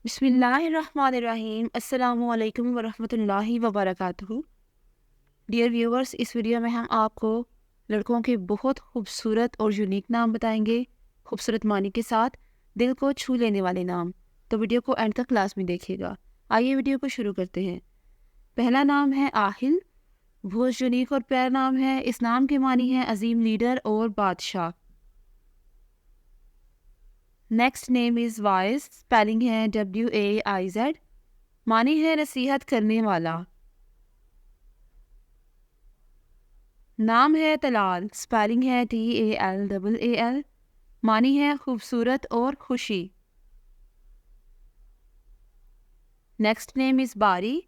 بسم اللہ الرحمن الرحیم۔ السلام علیکم ورحمۃ اللہ وبرکاتہ۔ ڈیئر ویورز، اس ویڈیو میں ہم آپ کو لڑکوں کے بہت خوبصورت اور یونیک نام بتائیں گے، خوبصورت معنی کے ساتھ، دل کو چھو لینے والے نام۔ تو ویڈیو کو اینڈ تک کلاس میں دیکھیے گا۔ آئیے ویڈیو کو شروع کرتے ہیں۔ پہلا نام ہے آہل، بہت یونیک اور پیارا نام ہے۔ اس نام کے معنی ہے عظیم لیڈر اور بادشاہ۔ Next name is wise, spelling ہے WAIZ، معنی ہے نصیحت کرنے والا۔ نام ہے طلال، اسپیلنگ ہے TALAAL، معنی ہے خوبصورت اور خوشی۔ نیکسٹ نیم از باری،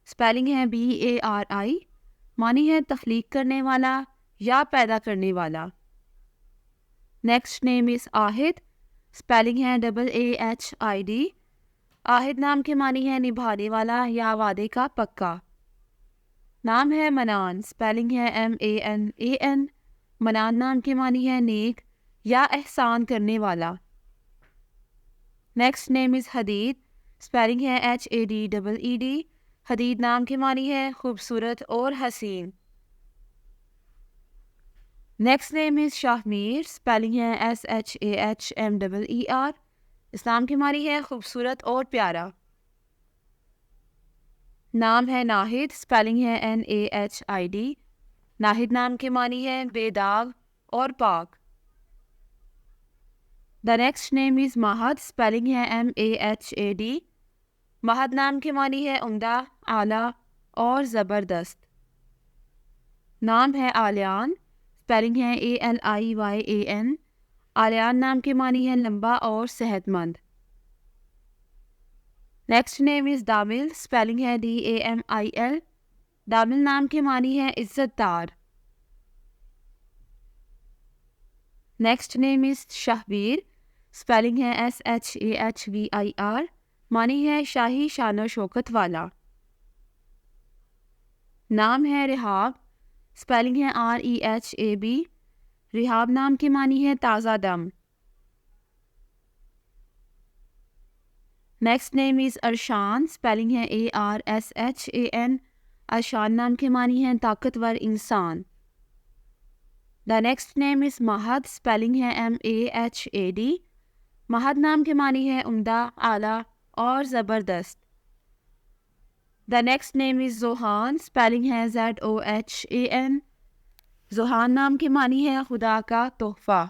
اسپیلنگ ہے BARI، معنی ہے تخلیق کرنے والا یا پیدا کرنے والا۔ نیکسٹ نیم از آہد، اسپیلنگ ہے AAHID، آہد نام کے معنی ہے نبھانے والا یا وعدے کا پکا۔ نام ہے منان، اسپیلنگ ہے MANAN، منان نام کے معنی ہے نیک یا احسان کرنے والا۔ Next name is Hadeed, spelling ہے HADEED، حدید نام کے معنی ہے خوبصورت اور حسین۔ Next name is Shahmeer, spelling ہے SHAHMEER، اس نام کے معنی ہے خوبصورت اور پیارا۔ نام ہے ناہید، اسپیلنگ ہے NAHID، ناہید نام کے معنی ہے بے داغ اور پاک۔ The next name is Mahad, spelling ہے MAHAD، مہد نام کے معنی ہے عمدہ، اعلیٰ اور زبردست۔ نام ہے آلیان، اسپیلنگ ہے ALIYAN، آلیان نام کے معنی ہے لمبا اور صحت مند۔ نیکسٹ نیم از دامل، اسپیلنگ ہے DAMIL، دامل نام کے معنی ہے عزت دار۔ نیکسٹ نیم از شہبیر، اسپیلنگ ہے SHAHVIR، معنی ہے شاہی شان و شوکت والا۔ نام ہے رحاب، اسپیلنگ ہے REHAB، رحاب نام کے معنی ہے تازہ دم۔ Next name is Arshan, spelling ہے ARSHAN، ارشان نام کے معنی ہے طاقتور انسان۔ The next name is Mahad, spelling ہے MAHAD، مہد نام کے معنی ہے عمدہ، اعلیٰ اور زبردست۔ The next name is Zohan, spelling ہے ZOHAN، زوحان نام کے معنی ہے خدا کا تحفہ۔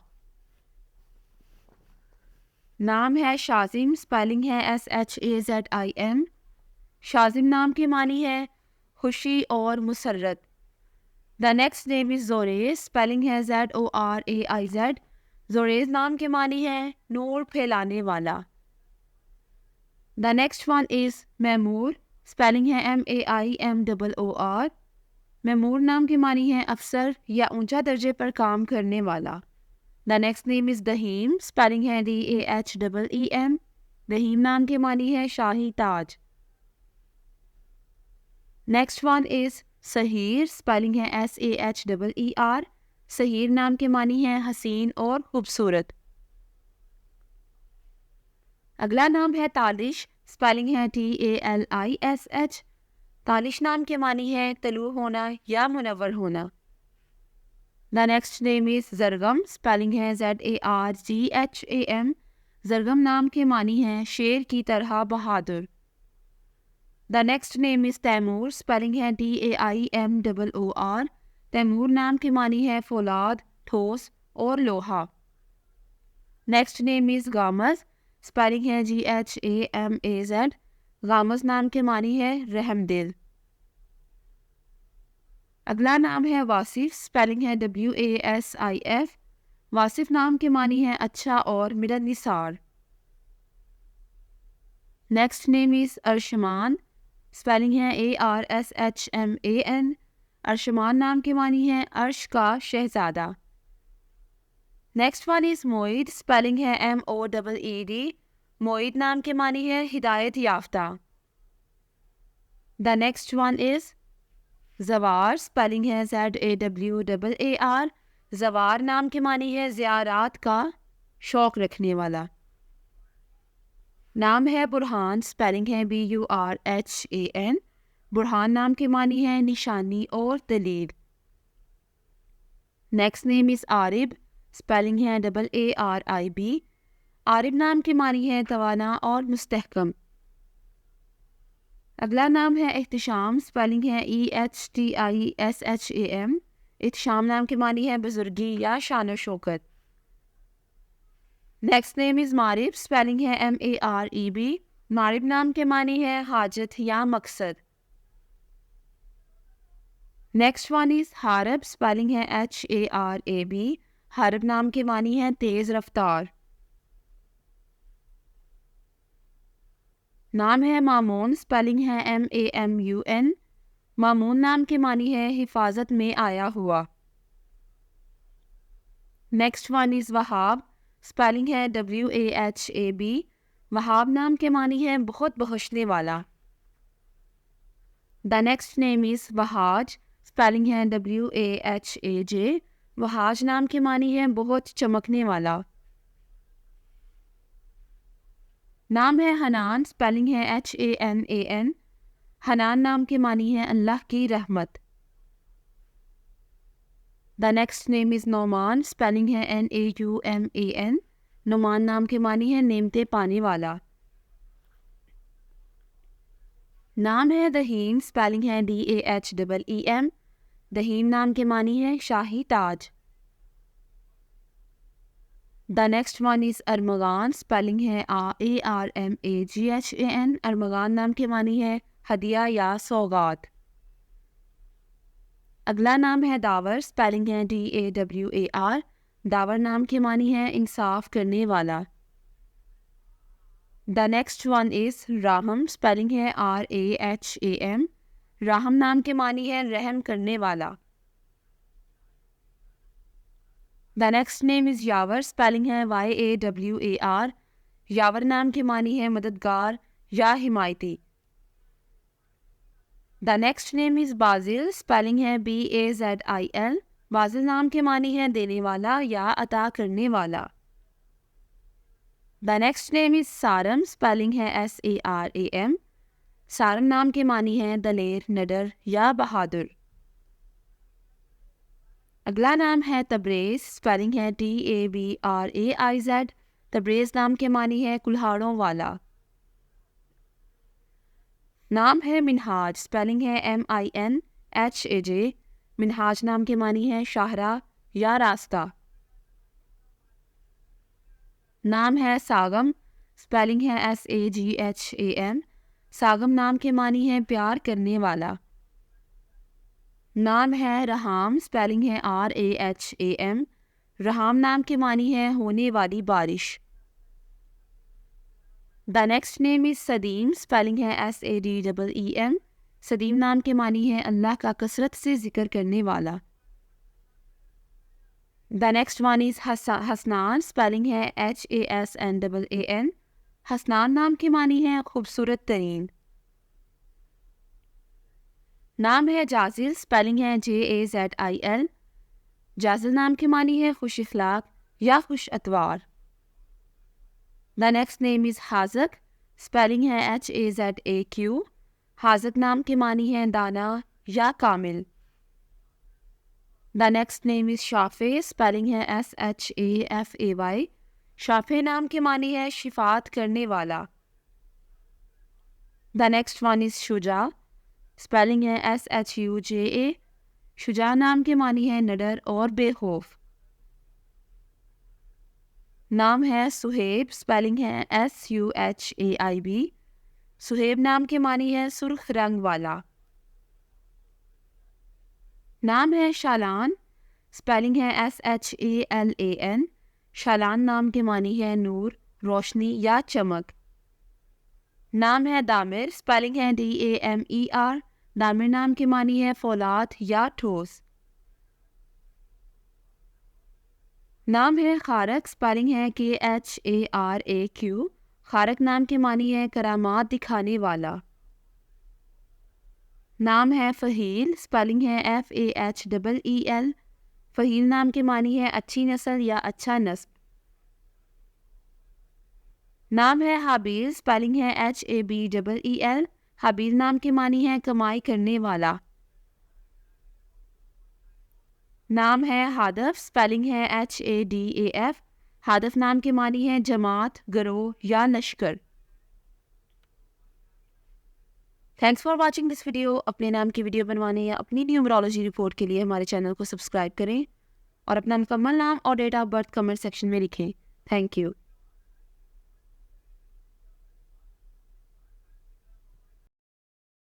نام ہے شازم، اسپیلنگ ہے SHAZIM، شازم نام کے معنی ہے خوشی اور مسرت۔ The next name is زوریز، spelling ہے ZORAIZ، زوریز نام کے معنی ہے نور پھیلانے والا۔ The next one is memoir, spelling ہے MAIMOOR، میمور نام کے معنی ہے افسر یا اونچا درجے پر کام کرنے والا۔ The next name is Daheem, spelling ہے DAHEEM، دہیم نام کے معنی ہے شاہی تاج۔ Next one is Saheer, spelling ہے SAHEER، سحیر نام کے معنی ہے حسین اور خوبصورت۔ اگلا نام ہے تالش، اسپیلنگ ہے TALISH، تالش نام کے معنی ہے طلوع ہونا یا منور ہونا۔ The next name is Zargham, spelling ہے ZARGHAM، زرغم نام کے معنی ہے شیر کی طرح بہادر۔ The next name is Taimoor, spelling ہے TAIMOOR، تیمور نام کے معنی ہے فولاد، ٹھوس اور لوہا۔ Next name is Ghamaz, spelling ہے GHAMAZ، غامز نام کے معنی ہے رحم دل۔ اگلا نام ہے واصف، اسپیلنگ ہے WASIF، واصف نام کے معنی ہے اچھا اور ملنسار۔ نیکسٹ نیم از ارشمان، اسپیلنگ ہے ARSHMAN، ارشمان نام کے معنی ہے عرش کا شہزادہ۔ نیکسٹ ون از موعد، اسپیلنگ ہے MOEED، موعد نام کے معنی ہے ہدایت یافتہ۔ دا نیکسٹ ون از زوار، اسپیلنگ ہے ZAWAR، زوار نام کے معنی ہے زیارات کا شوق رکھنے والا۔ نام ہے برہان، اسپیلنگ ہے BURHAN. برہان نام کے معنی ہے نشانی اور دلیل. نیکسٹ نیم از عارب، اسپیلنگ ہے AARIB. عارب نام کے معنی ہے توانا اور مستحکم. اگلا نام ہے احتشام، اسپیلنگ ہے EHTISHAM. احتشام نام کے معنی ہے بزرگی یا شان و شوکت. نیکسٹ نیم از مارب، اسپیلنگ ہے MAREB. مارب نام کے معنی ہے حاجت یا مقصد. نیکسٹ ون از حارب، اسپیلنگ ہے HARAB. حارب نام کے معنی ہے تیز رفتار. نام ہے مامون، اسپیلنگ ہے MAMUN. مامون نام کے معنی ہے حفاظت میں آیا ہوا. Next one is Wahab, spelling ہے WAHAB. وہاب نام کے معنی ہے بہت بخشنے والا. The next name is Wahaj, spelling ہے WAHAJ. وہاج نام کے معنی ہے بہت چمکنے والا. نام ہے حنان، اسپیلنگ ہے HANAN. حنان نام کے معنی ہے اللہ کی رحمت. The next name is Nauman, spelling ہے NAUMAN. نعمان نام کے معنی ہے نعمتیں پانے والا. نام ہے دہیم، اسپیلنگ ہے DAHEEM. دہیم نام کے معنی ہے شاہی تاج. The next one is Armaghan, spelling ہے ARMAGHAN. ارمغان نام کے معنی ہے ہدیہ یا سوغات. اگلا نام ہے داور، اسپیلنگ ہے DAWAR. داور نام کے معنی ہے انصاف کرنے والا. The next one is Raham, spelling ہے RAHAM. راہم نام کے معنی ہے رحم کرنے والا. The next name is Yawar, spelling ہے YAWAR. یاور نام کے معنی ہے مددگار یا حمایتی. The next name is Bazil, spelling ہے BAZIL. بازل نام کے معنی ہے دینے والا یا عطا کرنے والا. The next name is Sarim, spelling ہے SARAM. سارم نام کے معنی ہے دلیر، نڈر یا بہادر. اگلا نام ہے تبریز، اسپیلنگ ہے TABRAIZ. تبریز نام کے معنی ہے کلہاڑوں والا. نام ہے منہاج، اسپیلنگ ہے MINHAJ. منہاج نام کے معنی ہے شاہراہ یا راستہ. نام ہے ساغم، اسپیلنگ ہے SAGHAM. ساغم نام کے معنی ہے پیار کرنے والا. نام ہے رحام، اسپیلنگ ہے RAHAM. رحام نام کے معنی ہے ہونے والی بارش. The next name is Sadeem, spelling ہے SADEEM. سدیم نام کے معنی ہے اللہ کا کثرت سے ذکر کرنے والا. The next one is Hasnaan, spelling ہے HASNAAN. حسنان نام کے معنی ہے خوبصورت ترین. نام ہے جازل، اسپیلنگ ہے JAZIL. جازل نام کے معنی ہے خوش اخلاق یا خوش اتوار. The next name is Hazaq, spelling ہے HAZAQ. حاذق نام کے معنی ہے دانا یا کامل. The next name is Shafay, spelling ہے SHAFAY. شافع نام کے معنی ہے شفاعت کرنے والا. The next one is Shuja, spelling ہے SHUJA. شجاع نام کے معنی ہے نڈر اور بے خوف. نام ہے سہیب، اسپیلنگ ہے SUHAIB. سہیب نام کے معنی ہے سرخ رنگ والا. نام ہے شالان، اسپیلنگ ہے SHALAN. شالان نام کے معنی ہے نور، روشنی یا چمک. نام ہے دامر، اسپیلنگ ہے DAMER. دامر نام کے معنی ہے فولاد یا ٹھوس. نام ہے خارق، اسپیلنگ ہے KHARAQ. خارق نام کے معنی ہے کرامات دکھانے والا. نام ہے فہیل، اسپیلنگ ہے FAHEEL. فہیل نام کے معنی ہے اچھی نسل یا اچھا نسب. نام ہے حابیل، اسپیلنگ ہے HABEEL. حابیل نام کے معنی ہے کمائی کرنے والا. نام ہے ہادف، اسپیلنگ ہے HADAF. ہادف نام کے معنی ہے جماعت، گروہ یا لشکر. Thanks for watching this video. اپنے نام کی ویڈیو بنوانے یا اپنی نیومرالوجی رپورٹ کے لیے ہمارے چینل کو سبسکرائب کریں اور اپنا مکمل نام اور date of birth comment section میں لکھیں. Thank you.